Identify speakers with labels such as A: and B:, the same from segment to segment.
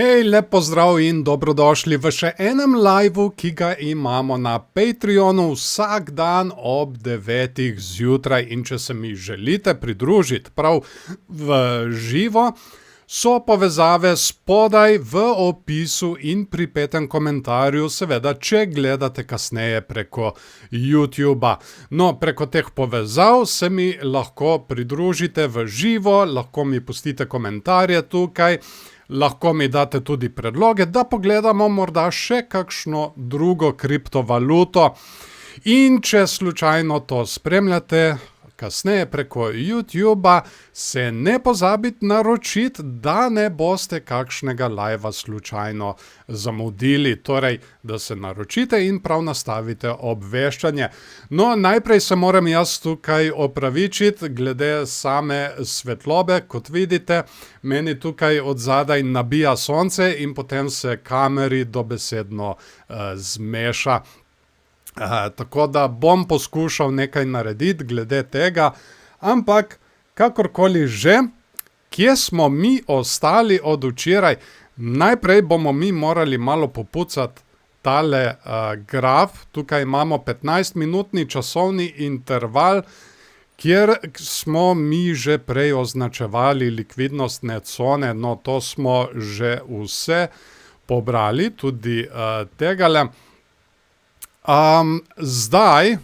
A: Hej, lep pozdrav in dobrodošli v še enem liveu, ki ga imamo na Patreonu vsak dan ob 9. zjutraj. In če se mi želite pridružiti prav v živo, so povezave spodaj v opisu in pripetem komentarju, seveda, če gledate kasneje preko YouTuba. No, preko teh povezav se mi lahko pridružite v živo, lahko mi pustite komentarje tukaj, lahko mi date tudi predloge, da pogledamo morda še kakšno drugo kriptovaluto. In če slučajno to spremljate kasneje preko YouTuba, se ne pozabite naročiti, da ne boste kakšnega livea slučajno zamudili. Torej, da se naročite in prav nastavite obveščanje. No, najprej se moram jaz tukaj opravičiti glede same svetlobe. Kot vidite, meni tukaj od zadaj nabija sonce in potem se kameri dobesedno zmeša. Tako da bom poskušal nekaj narediti glede tega, ampak kakorkoli že, kje smo mi ostali od včeraj? Najprej bomo mi morali malo popucati tale graf. Tukaj imamo 15-minutni časovni interval, kjer smo mi že prej označevali likvidnostne cone. No, to smo že vse pobrali, tudi tegale. Zdaj,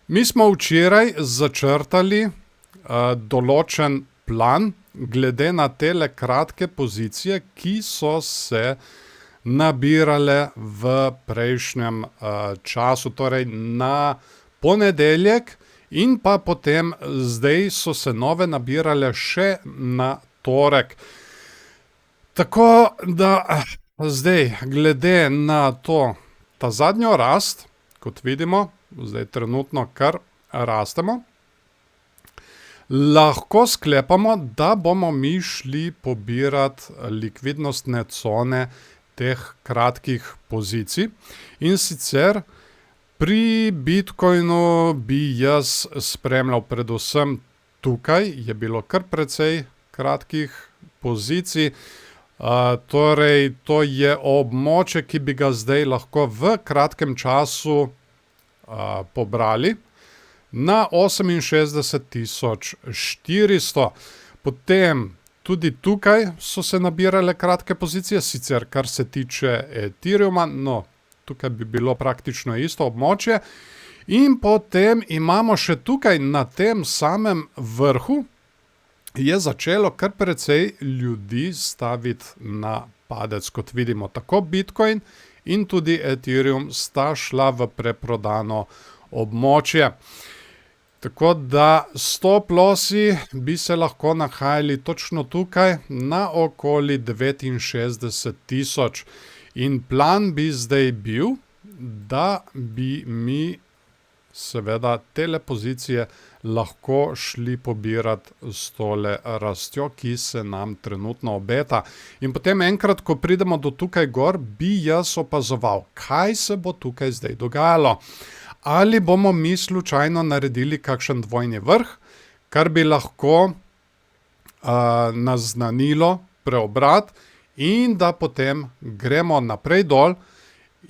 A: mi smo včeraj začrtali določen plan glede na tele kratke pozicije, ki so se nabirale v prejšnjem času, torej na ponedeljek in pa potem zdaj so se nove nabirale še na torek. Tako da zdaj, glede na ta zadnjo rast, kot vidimo, zdaj trenutno kar rastemo, lahko sklepamo, da bomo mi šli pobirati likvidnostne cone teh kratkih pozicij. In sicer pri Bitcoinu bi jaz spremljal predvsem tukaj, je bilo kar precej kratkih pozicij. Torej, to je območje, ki bi ga zdaj lahko v kratkem času pobrali na 68,400. Potem tudi tukaj so se nabirale kratke pozicije, sicer kar se tiče Ethereuma, no, tukaj bi bilo praktično isto območje. In potem imamo še tukaj na tem samem vrhu, je začelo kar precej ljudi staviti na padec. Kot vidimo, tako Bitcoin in tudi Ethereum sta šla v preprodano območje. Tako da stop lossi bi se lahko nahajali točno tukaj na okoli 69,000. In plan bi zdaj bil, da bi mi seveda tele pozicije lahko šli pobirati s tole rastjo, ki se nam trenutno obeta. In potem enkrat, ko pridemo do tukaj gor, bi jaz opazoval, kaj se bo tukaj zdaj dogajalo. Ali bomo mi slučajno naredili kakšen dvojni vrh, kar bi lahko naznanilo preobrat in da potem gremo naprej dol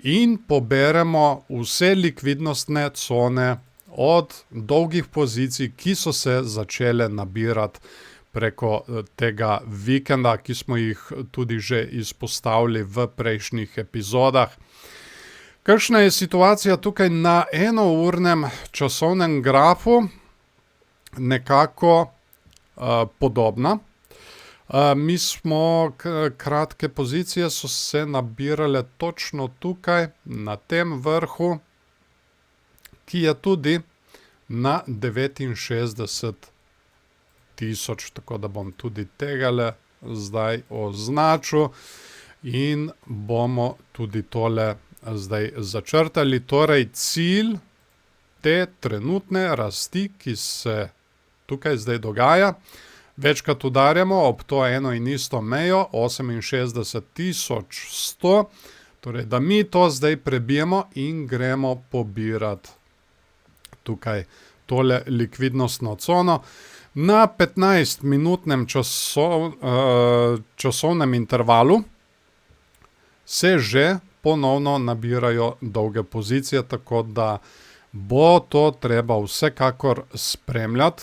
A: in poberemo vse likvidnostne cone od dolgih pozicij, ki so se začele nabirati preko tega vikenda, ki smo jih tudi že izpostavili v prejšnjih epizodah. Kakšna je situacija tukaj na enournem časovnem grafu? Nekako podobna. Mi smo, kratke pozicije so se nabirale točno tukaj, na tem vrhu, ki je tudi na 69,000, tako da bom tudi tegale zdaj označil in bomo tudi tole zdaj začrtali. Torej, cilj te trenutne rasti, ki se tukaj zdaj dogaja, večkrat udarjamo ob to eno in isto mejo, 68,100, torej, da mi to zdaj prebijemo in gremo pobirati tukaj tole likvidnostno cono. Na 15-minutnem časovnem intervalu se že ponovno nabirajo dolge pozicije, tako da bo to treba vsekakor spremljati,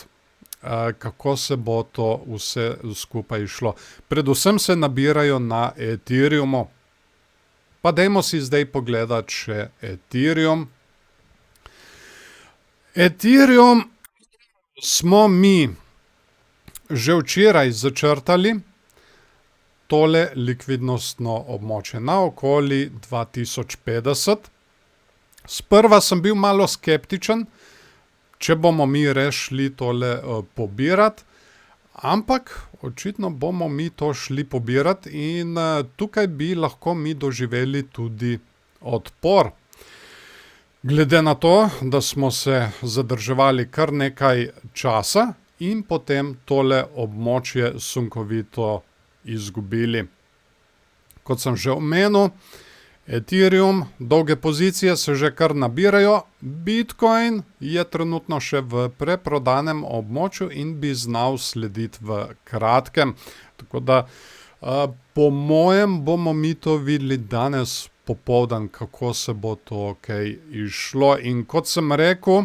A: kako se bo to vse skupaj išlo. Predvsem se nabirajo na Ethereumu. Pa dajmo si zdaj pogledati še Ethereum. Ethereum smo mi že včeraj začrtali tole likvidnostno območje na okoli 2050. Sprva sem bil malo skeptičen, če bomo mi res šli tole pobirati, ampak očitno bomo mi to šli pobirati in tukaj bi lahko mi doživeli tudi odpor. Glede na to, da smo se zadrževali kar nekaj časa in potem tole območje sunkovito izgubili. Kot sem že omenil, Ethereum, dolge pozicije se že kar nabirajo, Bitcoin je trenutno še v preprodanem območju in bi znal slediti v kratkem. Tako da po mojem bomo mi to videli danes popoldan, kako se bo to kaj išlo. In kot sem rekel,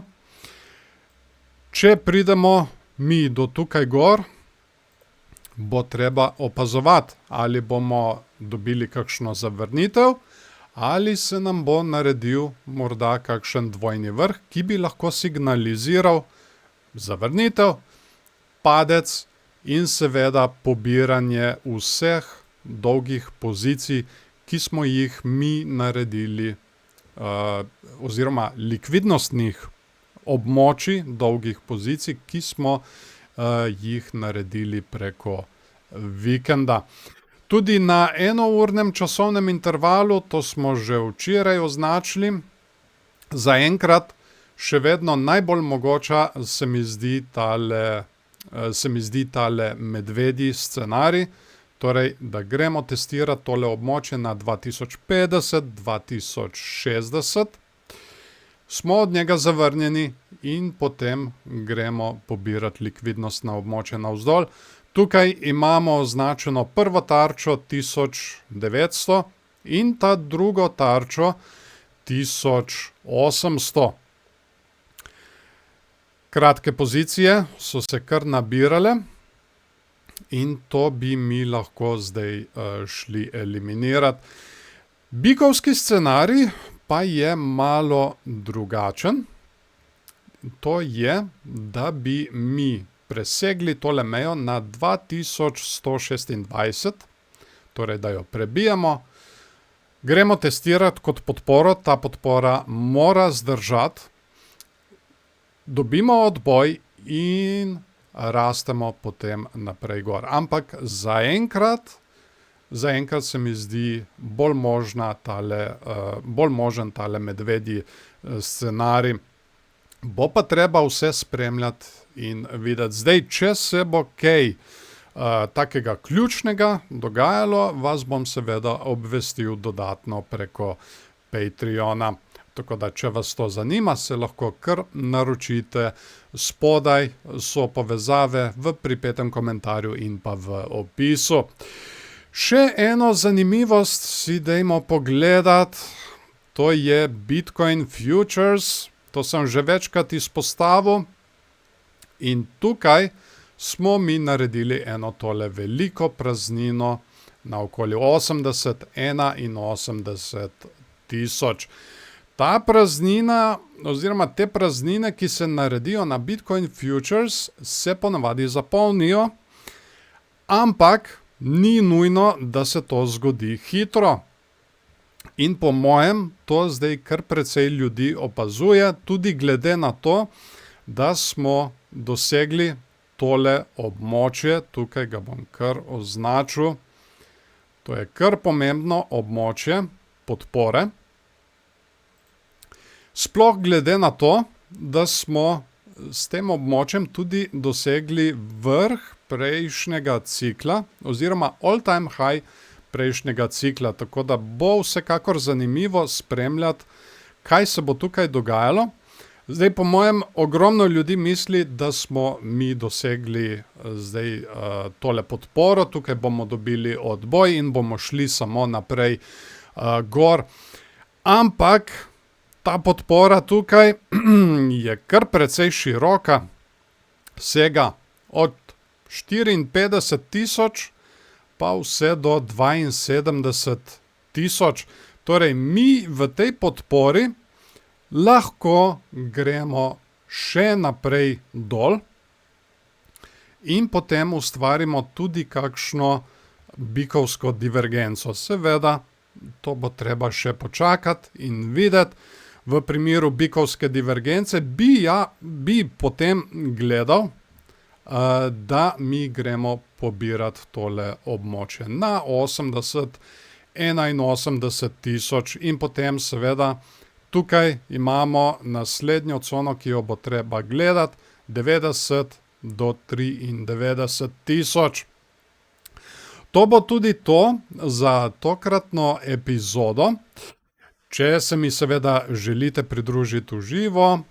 A: če pridemo mi do tukaj gor, bo treba opazovati, ali bomo dobili kakšno zavrnitev, ali se nam bo naredil morda kakšen dvojni vrh, ki bi lahko signaliziral zavrnitev, padec in seveda pobiranje vseh dolgih pozicij, ki smo jih mi naredili, oziroma likvidnostnih območij dolgih pozicij, ki smo jih naredili preko vikenda. Tudi na enournem časovnem intervalu, to smo že včeraj označili, zaenkrat še vedno najbolj mogoča se mi zdi tale medvedji scenarij, torej, da gremo testirati tole območje na 2050-2060, smo od njega zavrnjeni in potem gremo pobirati likvidnostna območja navzdol. Tukaj imamo označeno prvo tarčo 1900 in ta drugo tarčo 1800. Kratke pozicije so se kar nabirale in to bi mi lahko zdaj šli eliminirati. Bikovski scenarij pa je malo drugačen. To je, da bi mi presegli tole mejo na 2126, torej da jo prebijamo. Gremo testirati kot podporo, ta podpora mora zdržati, dobimo odboj in rastemo potem naprej gor. Ampak zaenkrat se mi zdi bolj možen tale medvedji scenarij. Bo pa treba vse spremljati in videti. Zdaj, če se bo kaj takega ključnega dogajalo, vas bom seveda obvestil dodatno preko Patreona. Tako da, če vas to zanima, se lahko kar naročite. Spodaj so povezave v pripetem komentarju in pa v opisu. Še eno zanimivost si dajmo pogledati. To je Bitcoin Futures. To sem že večkrat izpostavil. In tukaj smo mi naredili eno tole veliko praznino na okoli 81 tisoč. Ta praznina, oziroma te praznine, ki se naredijo na Bitcoin Futures, se ponavadi zapolnijo, ampak ni nujno, da se to zgodi hitro. In po mojem to zdaj kar precej ljudi opazuje, tudi glede na to, da smo dosegli tole območje, tukaj ga bom kar označil. To je kar pomembno območje podpore. Sploh glede na to, da smo s tem območjem tudi dosegli vrh prejšnjega cikla, oziroma all-time high prejšnjega cikla, tako da bo vsekakor zanimivo spremljati, kaj se bo tukaj dogajalo. Zdaj, po mojem, ogromno ljudi misli, da smo mi dosegli zdaj tole podporo, tukaj bomo dobili odboj in bomo šli samo naprej gor. Ampak ta podpora tukaj je kar precej široka, sega od 54 000 pa vse do 72 000. Torej, mi v tej podpori lahko gremo še naprej dol in potem ustvarimo tudi kakšno bikovsko divergenco. Seveda, to bo treba še počakati in videti. V primeru bikovske divergence bi potem gledal, da mi gremo pobirati tole območje na 80, 81 000 in potem seveda tukaj imamo naslednjo cono, ki jo bo treba gledati, 90 do 93 000. To bo tudi to za tokratno epizodo. Če se mi seveda želite pridružiti v živo,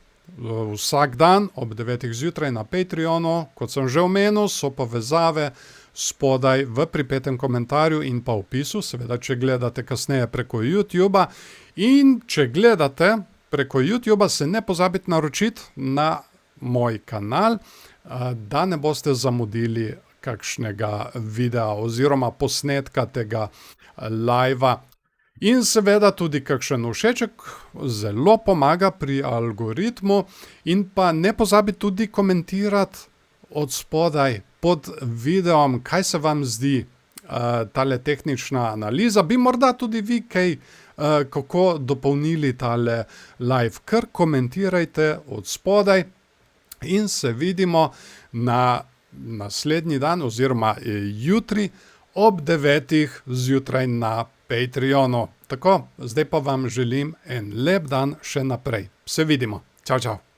A: vsak dan ob 9 zjutraj na Patreonu, kot sem že omenil, so povezave spodaj v pripetem komentarju in pa opisu, seveda, če gledate kasneje preko YouTuba. In če gledate preko YouTuba, se ne pozabite naročiti na moj kanal, da ne boste zamudili kakšnega videa oziroma posnetka tega live-a. In seveda tudi kakšen všeček zelo pomaga pri algoritmu in pa ne pozabite tudi komentirati od spodaj pod videom, kaj se vam zdi tale tehnična analiza. Bi morda tudi vi kaj kako dopolnili tale live, kar komentirajte od spodaj in se vidimo na naslednji dan oziroma jutri ob 9 zjutraj na Patreonu. Tako, zdaj pa vam želim en lep dan še naprej. Se vidimo. Čau, čau.